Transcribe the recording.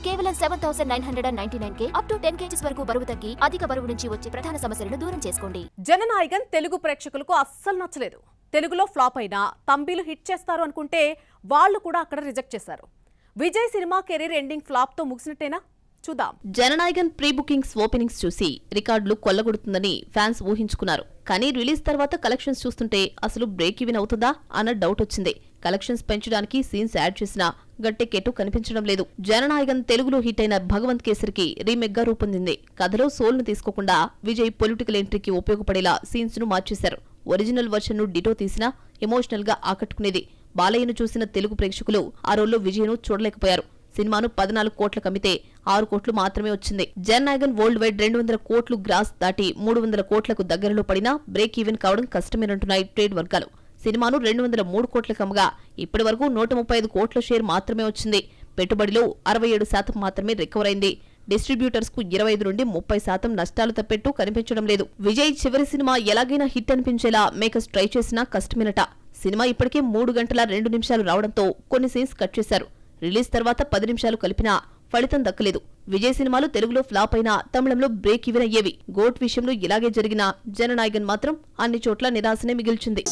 కేవలం 7,999K up to 10 kgs వరకు బరువు తగ్గి అధిక బరువు నుంచి వచ్చే ప్రధాన సమస్యలను దూరం చేసుకోండి. జననాయకన్ తెలుగు ప్రేక్షకులకు అస్సలు నచ్చలేదు. తెలుగులో ఫ్లాప్ అయినా తంబీలు హిట్ చేస్తారు అనుకుంటే వాళ్ళు కూడా అక్కడ రిజెక్ట్ చేశారు. Vijay cinema career ending flop తో ముగిసినట్టేనా? చూద్దాం. జననాయకన్ ప్రీ బుకింగ్స్ ఓపెనింగ్స్ చూసి రికార్డులు కొల్లగొడుతుందని ఫ్యాన్స్ ఊహించుకున్నారు. కానీ రిలీజ్ తర్వాత కలెక్షన్స్ చూస్తుంటే అసలు బ్రేక్ ఈవెన్ అవుతుందా అన్న డౌట్ వచ్చింది. కలెక్షన్స్ పెంచడానికి సీన్స్ యాడ్ చేసినా గట్టెక్కేట్టు కనిపించడం లేదు. జననాయకన్ తెలుగులో హిట్ అయిన భగవంత్ కేసరికి రీమేక్ గా రూపొందింది. కథలో సోల్ ను తీసుకోకుండా విజయ్ పొలిటికల్ ఎంట్రీకి ఉపయోగపడేలా సీన్స్ ను మార్చేశారు. ఒరిజినల్ వర్షన్ ను డిటో తీసినా ఎమోషనల్ గా ఆకట్టుకునేది. బాలయ్యను చూసిన తెలుగు ప్రేక్షకులు ఆ రోల్లో విజయ్ను చూడలేకపోయారు. సినిమాను 14 కోట్లకు అమ్మితే 6 కోట్లు మాత్రమే వచ్చింది. జననాయకన్ వరల్డ్ వైడ్ 200 కోట్లు గ్రాస్ దాటి 300 కోట్లకు దగ్గరలో పడినా బ్రేక్ ఈవెన్ కావడం కష్టమేనంటున్నాయి ట్రేడ్ వర్గాలు. సినిమాను 203 కోట్లకు అమ్మగా ఇప్పటి వరకు 135 కోట్ల షేర్ మాత్రమే వచ్చింది. పెట్టుబడిలో 67% మాత్రమే రికవర్ అయింది. డిస్ట్రిబ్యూటర్స్ కు 25 నుండి 30% నష్టాలు తప్పెట్టు కనిపించడం లేదు. విజయ్ చివరి సినిమా ఎలాగైనా హిట్ అనిపించేలా మేకర్స్ ట్రై చేసినా కష్టమేనట. సినిమా ఇప్పటికే 3 గంటల 2 నిమిషాలు రావడంతో కొన్ని సీన్స్ కట్ చేశారు. రిలీజ్ తర్వాత 10 నిమిషాలు కలిపినా ఫలితం దక్కలేదు. విజయ్ సినిమాలు తెలుగులో ఫ్లాప్ అయినా తమిళంలో బ్రేక్ ఈవెన్ అయ్యేవి. గోట్ విషయంలో ఇలాగే జరిగిన జననాయకన్ మాత్రం అన్ని చోట్ల నిరాశనే మిగిల్చింది.